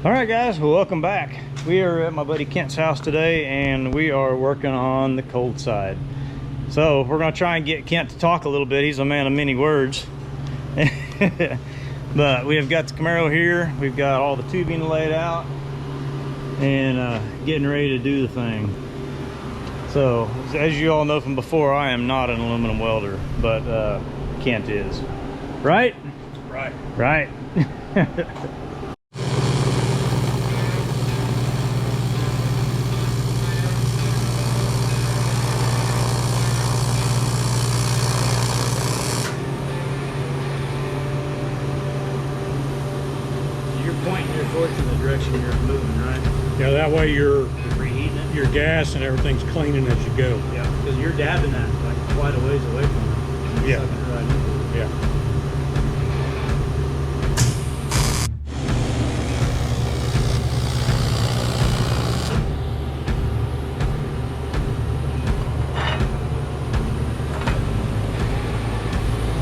All right, guys, well, welcome back. We are at my buddy Kent's house today, and we are working on the cold side. So we're gonna try and get Kent to talk a little bit. He's a man of many words. But we have got the Camaro here. We've got all the tubing laid out and getting ready to do the thing. So as you all know from before, I am not an aluminum welder, but Kent is. Right? Right. Right. Pointing your torch in the direction you're moving, right? Yeah, that way your Reheating it? your gas and everything's cleaning as you go. Yeah, because you're dabbing that like quite a ways away from it. Yeah. Sucking it right in. Yeah.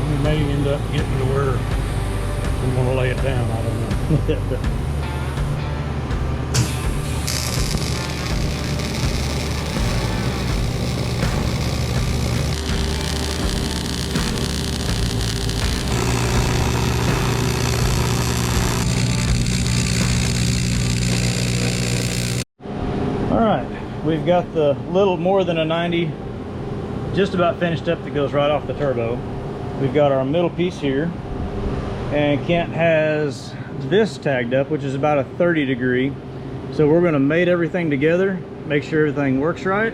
We may end up getting to where we want to lay it down. I don't know. All right, we've got the little more than a 90 just about finished up that goes right off the turbo. We've got our middle piece here, and Kent has this tagged up, which is about a 30 degree. So we're going to mate everything together, make sure everything works right,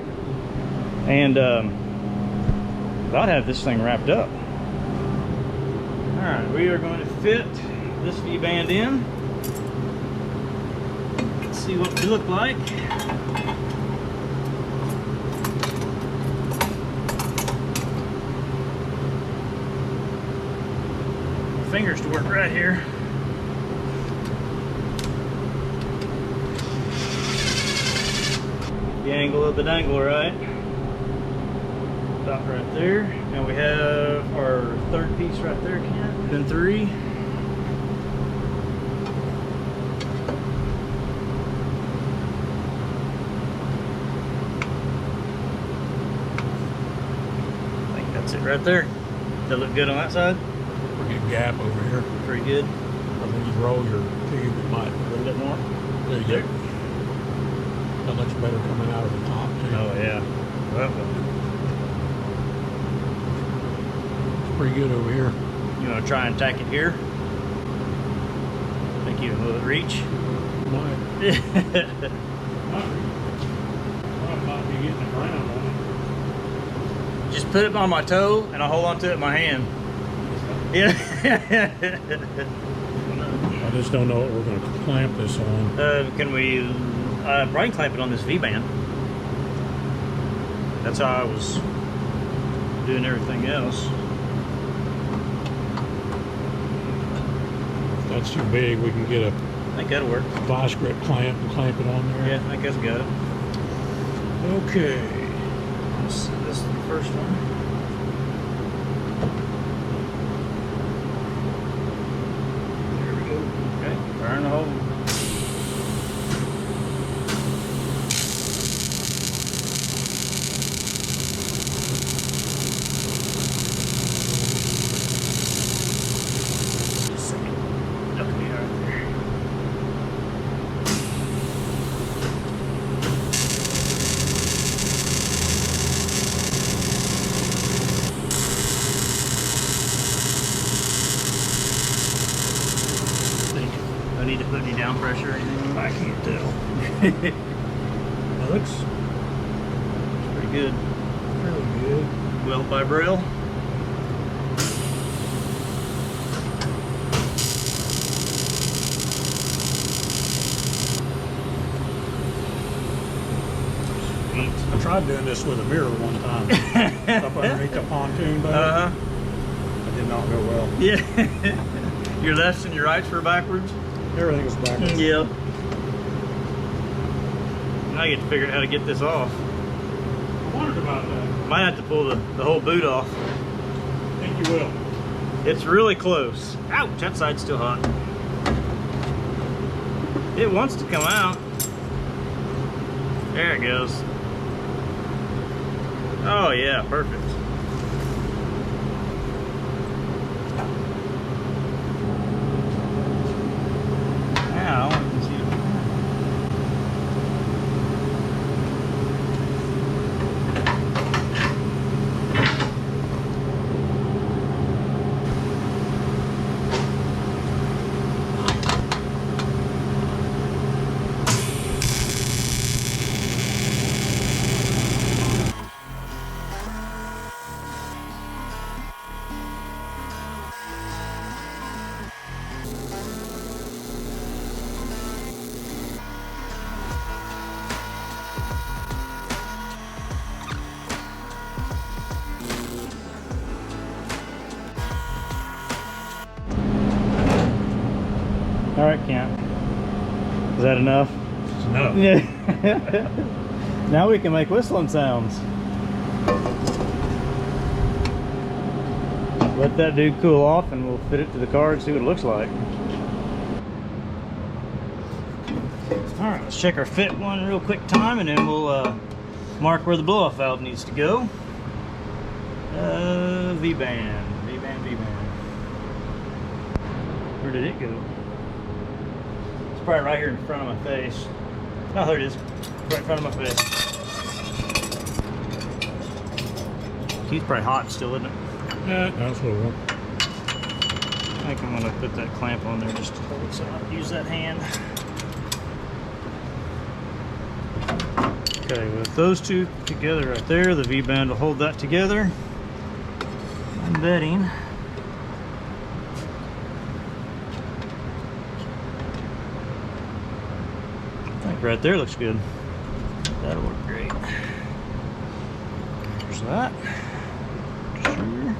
and I'll have this thing wrapped up. All right, we are going to fit this V-band in. Let's see what we look like. Fingers to work right here. The angle of the dangle, right? About right there. And we have our third piece right there, Kent. Then three. I think that's it right there. Does that look good on that side? Pretty good gap over here. Pretty good. When you roll your tube, it might A little bit more. there you go. That looks better coming out of the top too. Oh yeah. Well, It's pretty good over here. you want to try and tack it here? Think you will reach? Might be getting the ground on Just put it on my toe and I'll hold on to it in my hand. Yeah. it. I just don't know what we're going to clamp this on. Can we probably clamp it on this V-band? That's how I was doing everything else. If that's too big, we can get a I think that'll work. vice grip clamp and clamp it on there. Yeah, I think that's got it. Okay. This is the first one. There we go. Okay, burn the hole. Do I need to put any down pressure or anything? I can't tell. That looks Pretty good. fairly good. Weld by Braille. I tried doing this with a mirror one time. Up underneath the pontoon boat. It did not go well. Yeah. Your lefts and your rights were backwards? Everything was backwards. Yeah. Now I get to figure out how to get this off. I wondered about that. Might have to pull the whole boot off. I think you will. It's really close. Ouch, that side's still hot. It wants to come out. There it goes. Oh yeah, perfect. Now we can see it. All right, Camp. Is that enough? It's enough. Yeah. Now we can make whistling sounds. Let that dude cool off and we'll fit it to the car and see what it looks like. All right, let's check our fit one real quick time and then we'll mark where the blow-off valve needs to go. V-band. Where did it go? It's probably right here in front of my face. Oh, there it is. Right in front of my face. He's probably hot still, isn't it? Yeah, that's what I want. I think I'm going to put that clamp on there just to hold it so I don't use that hand. Okay, with those two together right there, the V-band will hold that together. I'm betting. I think right there looks good. That'll work great. There's that. Sure.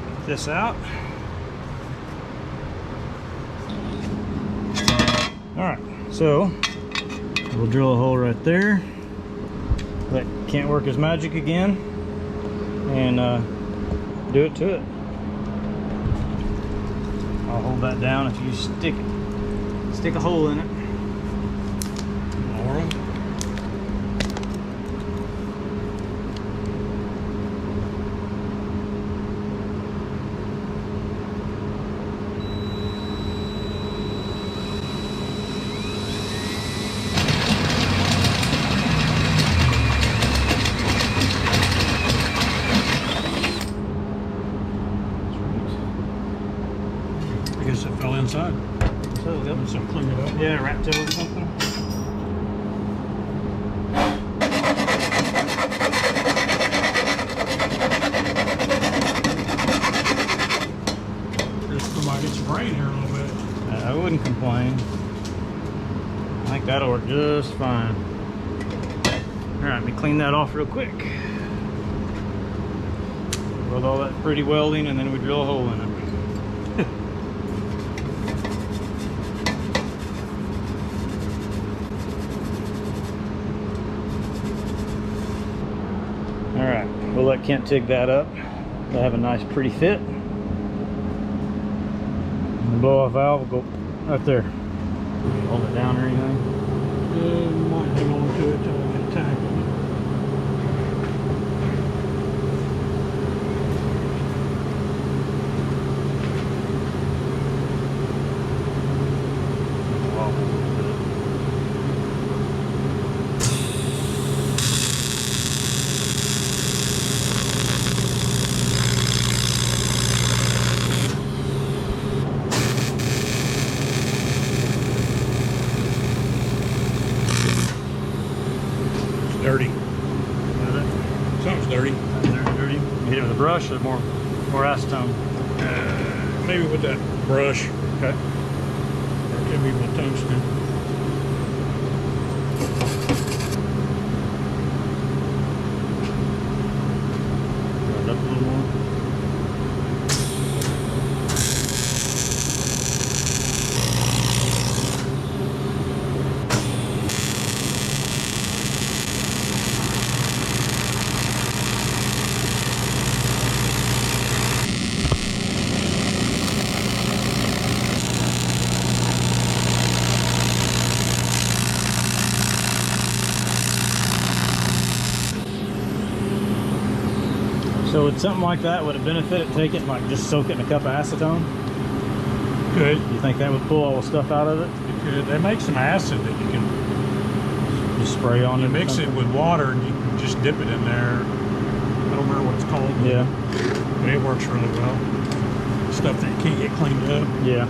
Get this out. Alright, so we'll drill a hole right there. That can't work as magic again. And do it to it. I'll hold that down if you stick a hole in it. Laurel. I guess it fell inside. So yep. So clean it up. Yeah, rat tail or something. Just might get some rain here a little bit. I wouldn't complain. I think that'll work just fine. Alright, let me clean that off real quick. With all that pretty welding and then we drill a hole in it. Alright, we'll let Kent TIG that up. They'll have a nice pretty fit. And the blow-off valve will go right there. Hold it down or anything. Might hang on to it till I get tacked on it. Dirty. Something's dirty. Dirty. You hit it with a brush or more acetone? Maybe with that brush. Okay. Or it could be with tungsten. Turn it up a little more. So would something like that, would it benefit it, take it, like just soak it in a cup of acetone? Good. You think that would pull all the stuff out of it? It could. They make some acid that you can Just spray on it? mix it with water and you can just dip it in there. I don't remember what it's called. Yeah. But it works really well. Stuff that you can't get cleaned up. Yeah.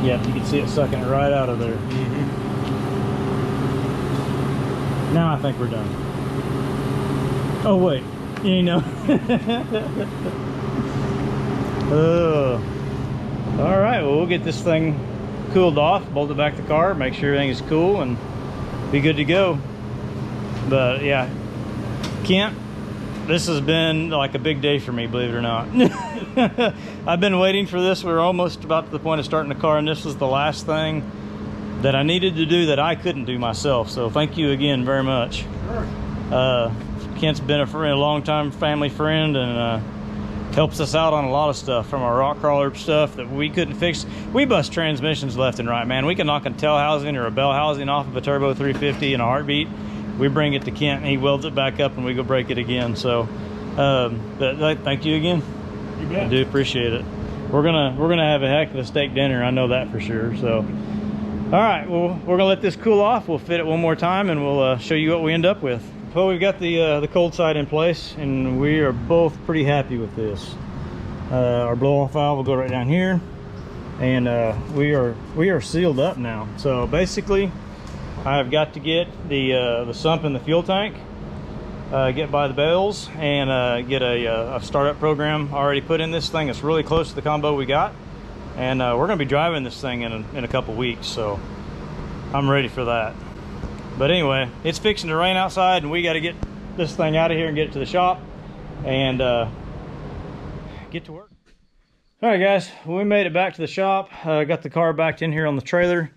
Yep, you can see it sucking it right out of there. Mm-hmm. Now I think we're done. Oh wait, you know. All right, well, we'll get this thing cooled off, bolt it back to the car, make sure everything is cool, and be good to go. But yeah, Kent, this has been like a big day for me, believe it or not. I've been waiting for this. We're almost about to the point of starting the car, and this was the last thing that I needed to do that I couldn't do myself. So thank you again very much. Sure. Kent's been a long-time family friend, and helps us out on a lot of stuff, from our rock crawler stuff that we couldn't fix. We bust transmissions left and right, man. We can knock a tail housing or a bell housing off of a turbo 350 in a heartbeat. We bring it to Kent and he welds it back up and we go break it again. So but thank you again. You bet. I do appreciate it. We're gonna have a heck of a steak dinner, I know that for sure. So all right, well, we're gonna let this cool off. We'll fit it one more time and we'll show you what we end up with. Well, we've got the cold side in place and we are both pretty happy with this. Our blow off valve will go right down here, and we are sealed up now. So basically I've got to get the sump in the fuel tank, get by the bells, and get a startup program already put in this thing. It's really close to the combo we got, and we're gonna be driving this thing in a couple weeks, so I'm ready for that. But anyway, it's fixing to rain outside and we got to get this thing out of here and get it to the shop and get to work. All right guys, we made it back to the shop. Got the car backed in here on the trailer.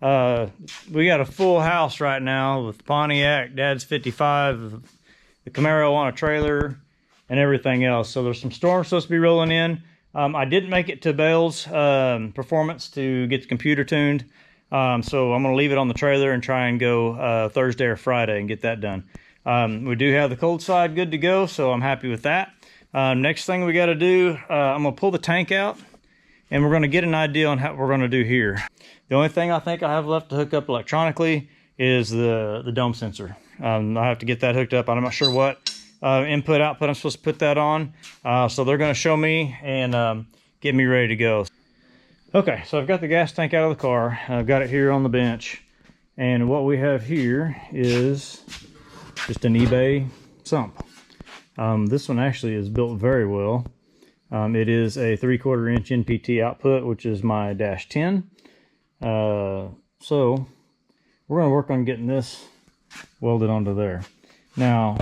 We got a full house right now with Pontiac, Dad's 55, the Camaro on a trailer, and everything else. So there's some storms supposed to be rolling in. I didn't make it to Bale's Performance to get the computer tuned. So I'm going to leave it on the trailer and try and go Thursday or Friday and get that done. We do have the cold side good to go, so I'm happy with that. Next thing we got to do, I'm going to pull the tank out and we're going to get an idea on how we're going to do here. The only thing I think I have left to hook up electronically is the dome sensor. I have to get that hooked up. I'm not sure what input output I'm supposed to put that on. So they're going to show me and get me ready to go. Okay, so I've got the gas tank out of the car. I've got it here on the bench. And what we have here is just an eBay sump. This one actually is built very well. It is a 3/4 inch NPT output, which is my -10. So we're going to work on getting this welded onto there. Now,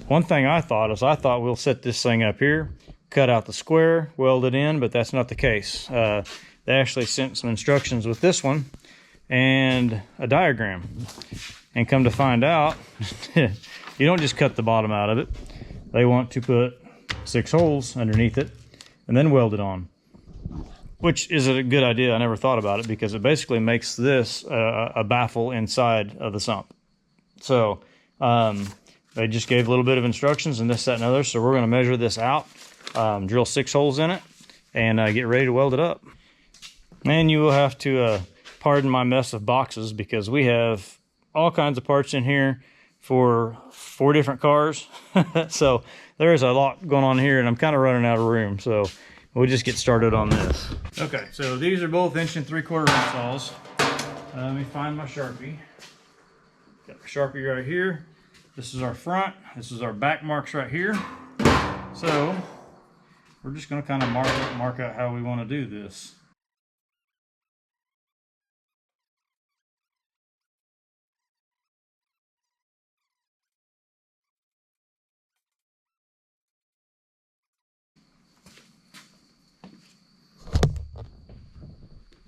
one thing I thought we'll set this thing up here, cut out the square, weld it in, but that's not the case. They actually sent some instructions with this one and a diagram, and come to find out you don't just cut the bottom out of it. They want to put 6 holes underneath it and then weld it on, which is a good idea. I never thought about it because it basically makes this a baffle inside of the sump. So they just gave a little bit of instructions and this, that, and other. So we're going to measure this out, drill 6 holes in it, and get ready to weld it up. And you will have to pardon my mess of boxes because we have all kinds of parts in here for 4 different cars. So there's a lot going on here and I'm kind of running out of room. So we'll just get started on this. Okay, so these are both 1 3/4 inch saws. Let me find my Sharpie. Got my Sharpie right here. This is our front. This is our back marks right here. So we're just going to kind of mark out how we want to do this.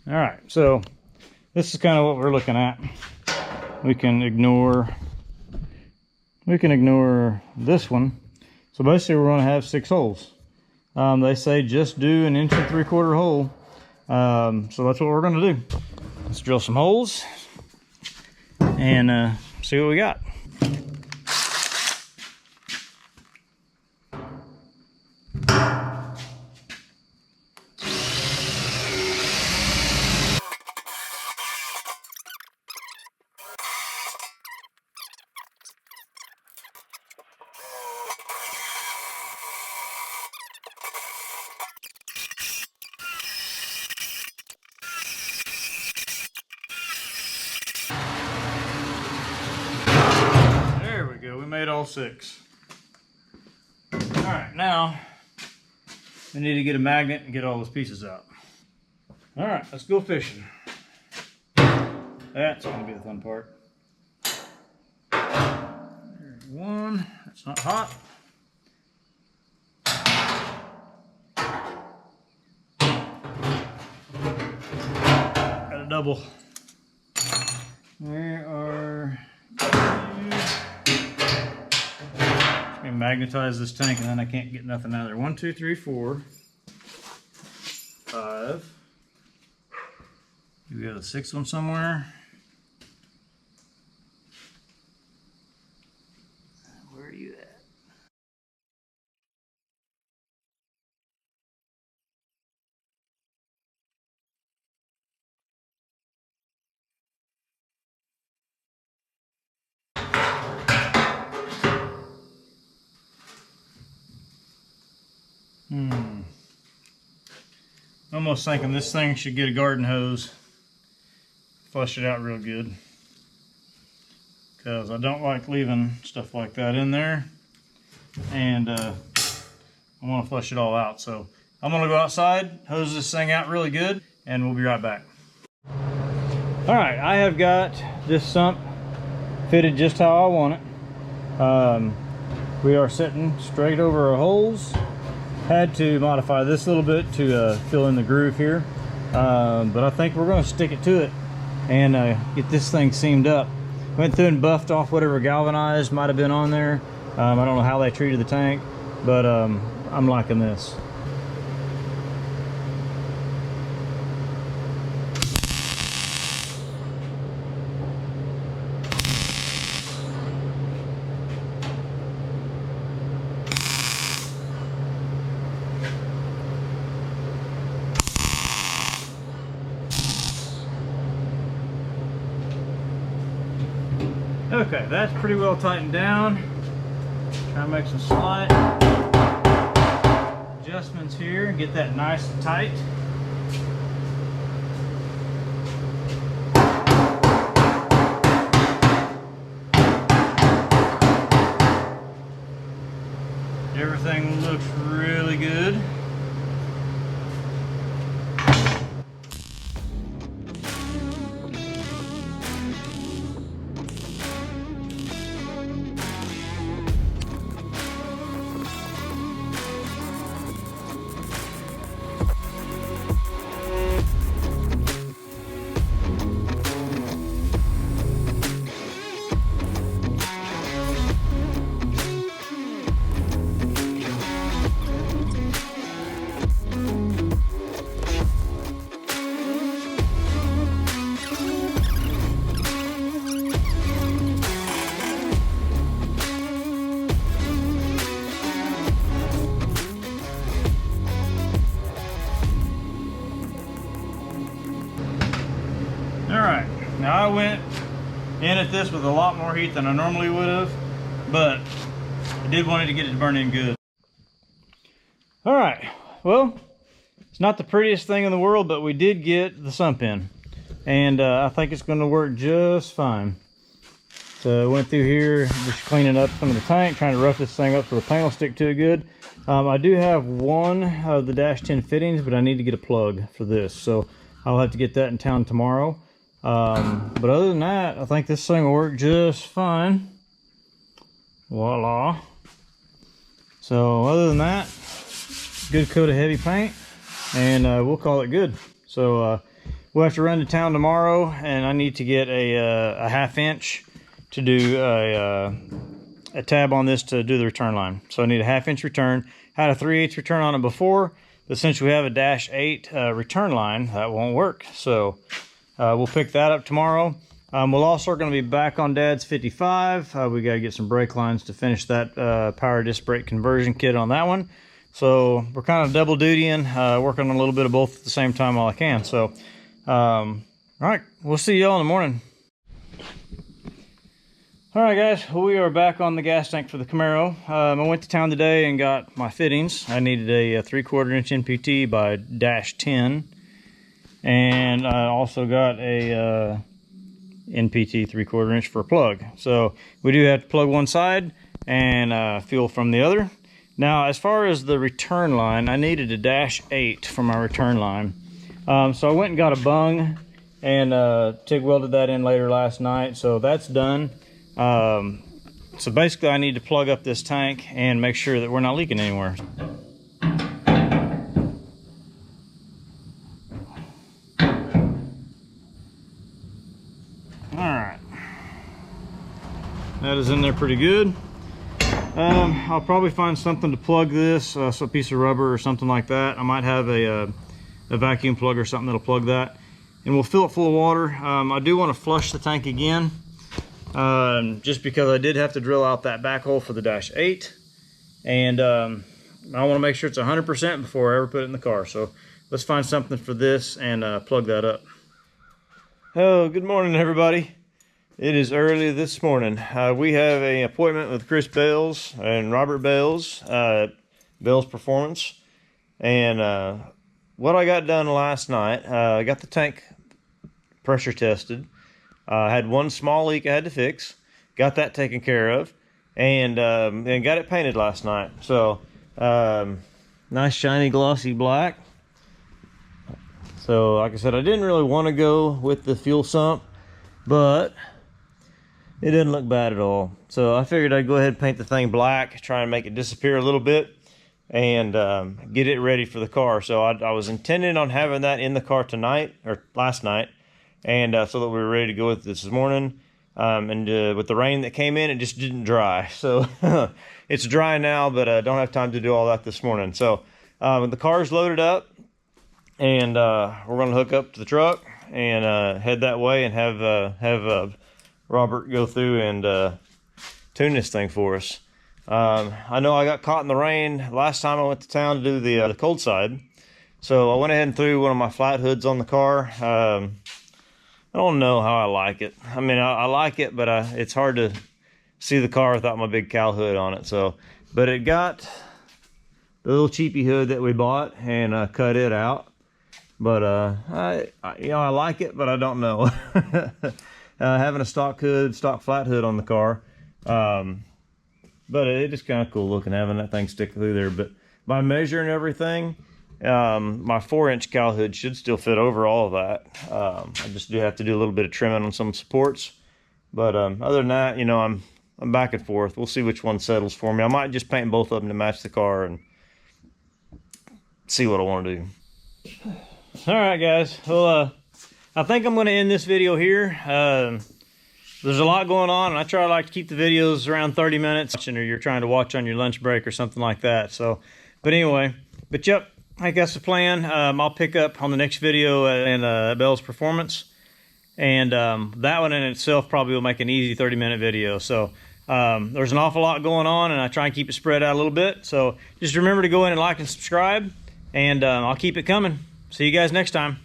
All right, so this is kind of what we're looking at. We can ignore, we can ignore this one. So basically we're going to have 6 holes. They say just do an 1 3/4 hole. So that's what we're going to do. Let's drill some holes and see what we got. We made all 6. All right, now we need to get a magnet and get all those pieces out. All right, let's go fishing. That's gonna be the fun part. There's one. That's not hot. Got a double. There are 2. Magnetize this tank and then I can't get nothing out of there. 1 2 3 4 5. We got a 6th one somewhere. Where are you at? Almost thinking this thing should get a garden hose, flush it out real good, because I don't like leaving stuff like that in there, and I want to flush it all out. So I'm going to go outside, hose this thing out really good, and we'll be right back. All right, I have got this sump fitted just how I want it. We are sitting straight over our holes. Had to modify this a little bit to fill in the groove here, but I think we're going to stick it to it and get this thing seamed up. Went through and buffed off whatever galvanized might have been on there. I don't know how they treated the tank, but I'm liking this. Okay, that's pretty well tightened down. Try to make some slight adjustments here, get that nice and tight. Everything looks really good. Alright, now I went in at this with a lot more heat than I normally would have, but I did want it to get it to burn in good. Alright, well, it's not the prettiest thing in the world, but we did get the sump in, and I think it's going to work just fine. So I went through here, just cleaning up some of the tank, trying to rough this thing up so the paint will stick to it good. I do have one of the dash 10 fittings, but I need to get a plug for this, so I'll have to get that in town tomorrow. But other than that, I think this thing will work just fine. Voila. So other than that, good coat of heavy paint, and we'll call it good. So we'll have to run to town tomorrow, and I need to get a 1/2 inch to do a tab on this to do the return line. So I need a 1/2 inch return. Had a 3/8 return on it before, but since we have a -8 return line, that won't work. So we'll pick that up tomorrow. We're also going to be back on Dad's 55. We got to get some brake lines to finish that power disc brake conversion kit on that one. So we're kind of double dutying, working on a little bit of both at the same time while I can. So, all right, we'll see y'all in the morning. All right, guys, well, we are back on the gas tank for the Camaro. I went to town today and got my fittings. I needed a 3/4 inch NPT by -10, and I also got a NPT 3/4 inch for a plug. So we do have to plug one side and fuel from the other. Now, as far as the return line, I needed a -8 for my return line. So I went and got a bung and TIG welded that in later last night. So that's done. So basically I need to plug up this tank and make sure that we're not leaking anywhere. Alright, that is in there pretty good. I'll probably find something to plug this, so a piece of rubber or something like that. I might have a vacuum plug or something that'll plug that, and we'll fill it full of water. I do want to flush the tank again, just because I did have to drill out that back hole for the -8, and I want to make sure it's 100% before I ever put it in the car. So let's find something for this and plug that up. Oh, good morning, everybody. It is early this morning. We have an appointment with Chris Bales and Robert Bales, Bales Performance, and what I got done last night, I got the tank pressure tested. I had one small leak I had to fix, got that taken care of, and got it painted last night. So nice shiny glossy black. So like I said, I didn't really want to go with the fuel sump, but it didn't look bad at all. So I figured I'd go ahead and paint the thing black, try and make it disappear a little bit, and get it ready for the car. So I was intending on having that in the car tonight, or last night, and so that we were ready to go with this morning. And with the rain that came in, it just didn't dry. So it's dry now, but I don't have time to do all that this morning. So the car's loaded up, and we're going to hook up to the truck and head that way and have Robert go through and tune this thing for us. I know I got caught in the rain last time I went to town to do the cold side, so I went ahead and threw one of my flat hoods on the car. I don't know how I like it. I mean, I like it, but it's hard to see the car without my big cow hood on it. So, but it got the little cheapy hood that we bought and cut it out. But I like it, but I don't know. Having a stock hood, stock flat hood on the car, but it is kind of cool looking having that thing stick through there. But by measuring everything, my 4-inch cow hood should still fit over all of that. I just do have to do a little bit of trimming on some supports, but other than that, you know, I'm back and forth. We'll see which one settles for me. I might just paint both of them to match the car and see what I want to do. All right, guys. Well, I think I'm going to end this video here. There's a lot going on, and I like to keep the videos around 30 minutes, or you're trying to watch on your lunch break or something like that. So, but anyway, but yep, I think that's the plan. I'll pick up on the next video in Bell's Performance, and that one in itself probably will make an easy 30-minute video. So there's an awful lot going on, and I try and keep it spread out a little bit. So just remember to go in and like and subscribe, and I'll keep it coming. See you guys next time.